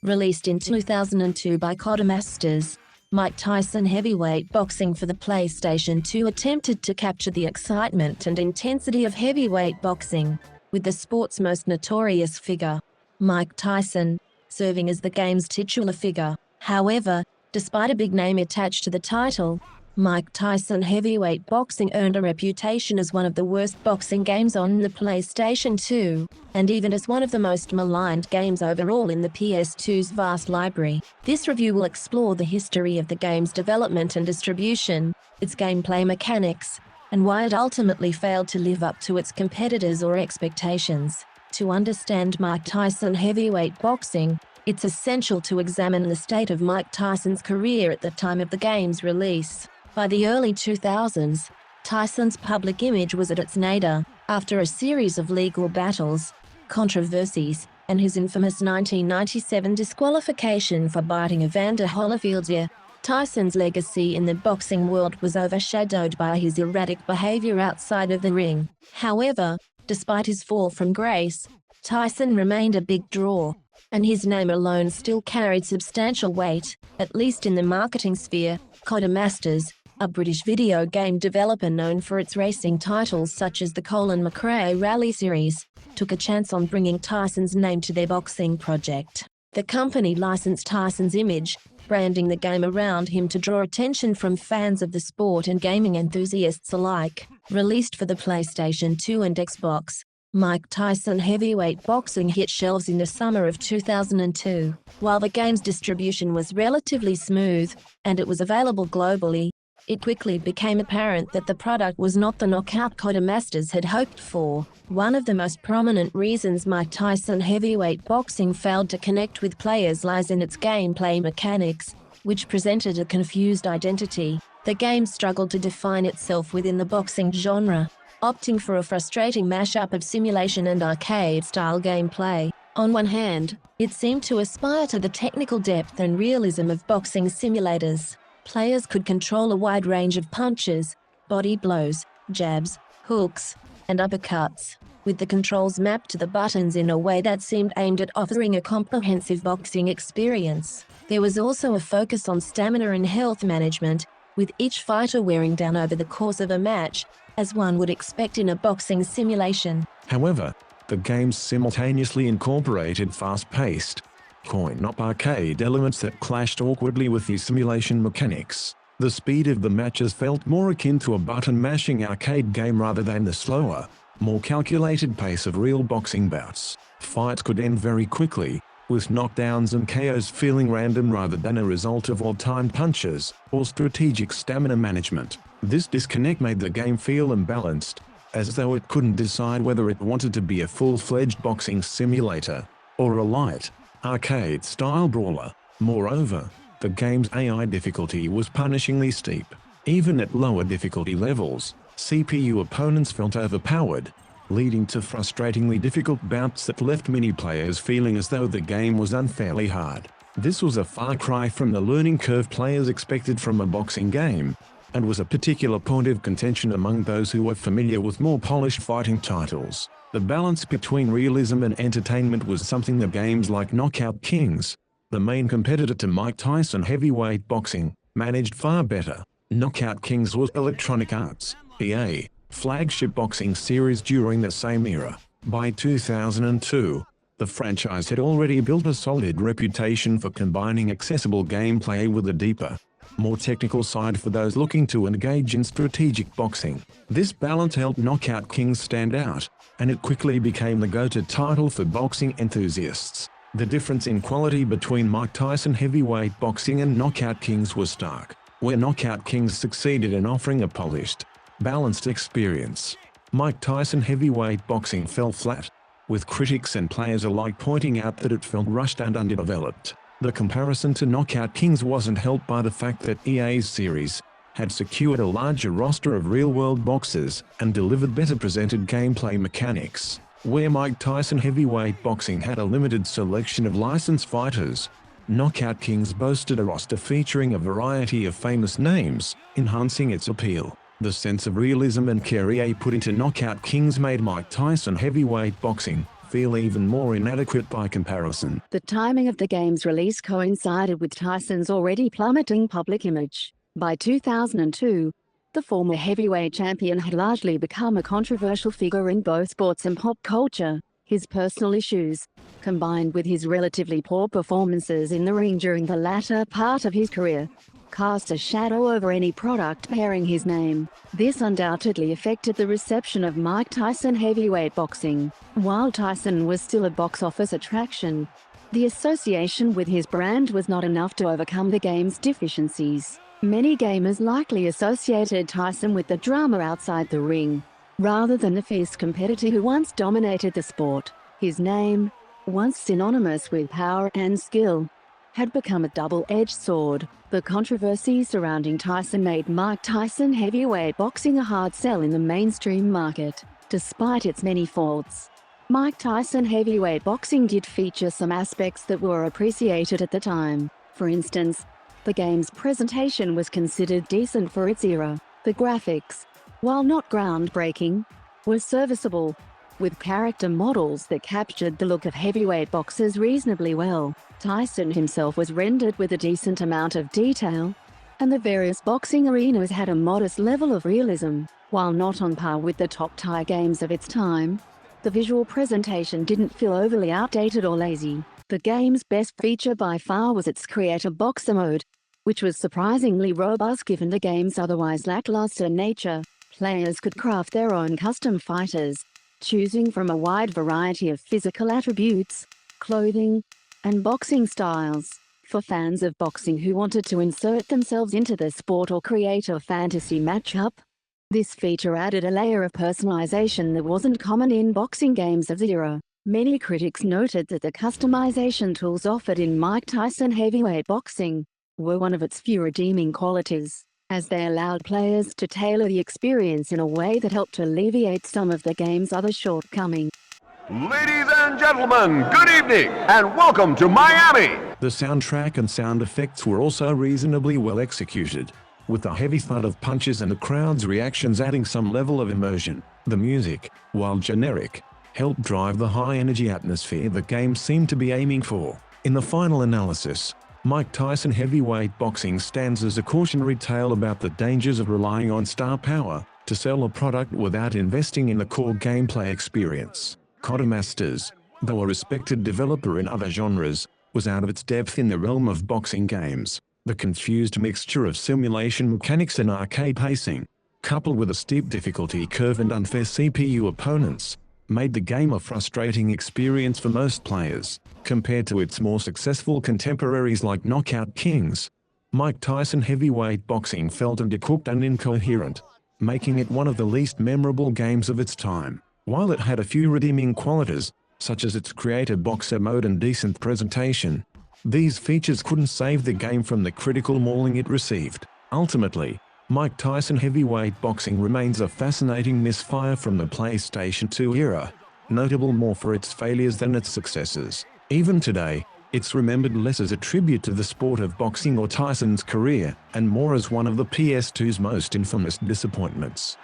Released in 2002 by Codemasters, Mike Tyson Heavyweight Boxing for the PlayStation 2 attempted to capture the excitement and intensity of heavyweight boxing, with the sport's most notorious figure, Mike Tyson, serving as the game's titular figure. However, despite a big name attached to the title, Mike Tyson Heavyweight Boxing earned a reputation as one of the worst boxing games on the PlayStation 2, and even as one of the most maligned games overall in the PS2's vast library. This review will explore the history of the game's development and distribution, its gameplay mechanics, and why it ultimately failed to live up to its competitors or expectations. To understand Mike Tyson Heavyweight Boxing, it's essential to examine the state of Mike Tyson's career at the time of the game's release. By the early 2000s, Tyson's public image was at its nadir. After a series of legal battles, controversies, and his infamous 1997 disqualification for biting Evander Holyfield's ear, Tyson's legacy in the boxing world was overshadowed by his erratic behavior outside of the ring. However, despite his fall from grace, Tyson remained a big draw, and his name alone still carried substantial weight, at least in the marketing sphere. Codemasters, a British video game developer known for its racing titles such as the Colin McRae Rally series, took a chance on bringing Tyson's name to their boxing project. The company licensed Tyson's image, branding the game around him to draw attention from fans of the sport and gaming enthusiasts alike. Released for the PlayStation 2 and Xbox, Mike Tyson Heavyweight Boxing hit shelves in the summer of 2002. While the game's distribution was relatively smooth, and it was available globally, it quickly became apparent that the product was not the knockout Codemasters had hoped for. One of the most prominent reasons Mike Tyson Heavyweight Boxing failed to connect with players lies in its gameplay mechanics, which presented a confused identity. The game struggled to define itself within the boxing genre, opting for a frustrating mashup of simulation and arcade-style gameplay. On one hand, it seemed to aspire to the technical depth and realism of boxing simulators. Players could control a wide range of punches, body blows, jabs, hooks, and uppercuts, with the controls mapped to the buttons in a way that seemed aimed at offering a comprehensive boxing experience. There was also a focus on stamina and health management, with each fighter wearing down over the course of a match, as one would expect in a boxing simulation. However, the game simultaneously incorporated fast-paced, coin-op arcade elements that clashed awkwardly with the simulation mechanics. The speed of the matches felt more akin to a button-mashing arcade game rather than the slower, more calculated pace of real boxing bouts. Fights could end very quickly, with knockdowns and KOs feeling random rather than a result of well-timed punches or strategic stamina management. This disconnect made the game feel imbalanced, as though it couldn't decide whether it wanted to be a full-fledged boxing simulator or a light, arcade-style brawler. Moreover, the game's AI difficulty was punishingly steep. Even at lower difficulty levels, CPU opponents felt overpowered, leading to frustratingly difficult bouts that left many players feeling as though the game was unfairly hard. This was a far cry from the learning curve players expected from a boxing game, and was a particular point of contention among those who were familiar with more polished fighting titles. The balance between realism and entertainment was something that games like Knockout Kings, the main competitor to Mike Tyson Heavyweight Boxing, managed far better. Knockout Kings was Electronic Arts, EA, flagship boxing series during the same era. By 2002, the franchise had already built a solid reputation for combining accessible gameplay with a deeper, more technical side for those looking to engage in strategic boxing. This balance helped Knockout Kings stand out, and it quickly became the go-to title for boxing enthusiasts. The difference in quality between Mike Tyson Heavyweight Boxing and Knockout Kings was stark, where Knockout Kings succeeded in offering a polished, balanced experience. Mike Tyson Heavyweight Boxing fell flat, with critics and players alike pointing out that it felt rushed and underdeveloped. The comparison to Knockout Kings wasn't helped by the fact that EA's series had secured a larger roster of real-world boxers and delivered better presented gameplay mechanics. Where Mike Tyson Heavyweight Boxing had a limited selection of licensed fighters, Knockout Kings boasted a roster featuring a variety of famous names, enhancing its appeal. The sense of realism and care EA put into Knockout Kings made Mike Tyson Heavyweight Boxing feel even more inadequate by comparison. The timing of the game's release coincided with Tyson's already plummeting public image. By 2002, the former heavyweight champion had largely become a controversial figure in both sports and pop culture. His personal issues, combined with his relatively poor performances in the ring during the latter part of his career, cast a shadow over any product bearing his name. This undoubtedly affected the reception of Mike Tyson heavyweight boxing. While Tyson was still a box office attraction, the association with his brand was not enough to overcome the game's deficiencies. Many gamers likely associated Tyson with the drama outside the ring, rather than the fierce competitor who once dominated the sport. His name, once synonymous with power and skill, had become a double-edged sword. The controversy surrounding Tyson made Mike Tyson heavyweight boxing a hard sell in the mainstream market. Despite its many faults, Mike Tyson heavyweight boxing did feature some aspects that were appreciated at the time. For instance, the game's presentation was considered decent for its era. The graphics, while not groundbreaking, were serviceable, with character models that captured the look of heavyweight boxers reasonably well. Tyson himself was rendered with a decent amount of detail, and the various boxing arenas had a modest level of realism. While not on par with the top-tier games of its time, the visual presentation didn't feel overly outdated or lazy. The game's best feature by far was its creator boxer mode, which was surprisingly robust given the game's otherwise lackluster nature. Players could craft their own custom fighters, choosing from a wide variety of physical attributes, clothing, and boxing styles. For fans of boxing who wanted to insert themselves into the sport or create a fantasy matchup, this feature added a layer of personalization that wasn't common in boxing games of the era. Many critics noted that the customization tools offered in Mike Tyson heavyweight boxing were one of its few redeeming qualities, as they allowed players to tailor the experience in a way that helped alleviate some of the game's other shortcomings. Ladies and gentlemen, good evening, and welcome to Miami! The soundtrack and sound effects were also reasonably well executed, with the heavy thud of punches and the crowd's reactions adding some level of immersion. The music, while generic, helped drive the high-energy atmosphere the game seemed to be aiming for. In the final analysis, Mike Tyson heavyweight boxing stands as a cautionary tale about the dangers of relying on star power to sell a product without investing in the core gameplay experience. Codemasters, though a respected developer in other genres, was out of its depth in the realm of boxing games. The confused mixture of simulation mechanics and arcade pacing, coupled with a steep difficulty curve and unfair CPU opponents, made the game a frustrating experience for most players. Compared to its more successful contemporaries like Knockout Kings, Mike Tyson heavyweight boxing felt undercooked and incoherent, making it one of the least memorable games of its time. While it had a few redeeming qualities, such as its creator boxer mode and decent presentation, these features couldn't save the game from the critical mauling it received. Ultimately, Mike Tyson heavyweight boxing remains a fascinating misfire from the PlayStation 2 era, notable more for its failures than its successes. Even today, it's remembered less as a tribute to the sport of boxing or Tyson's career, and more as one of the PS2's most infamous disappointments.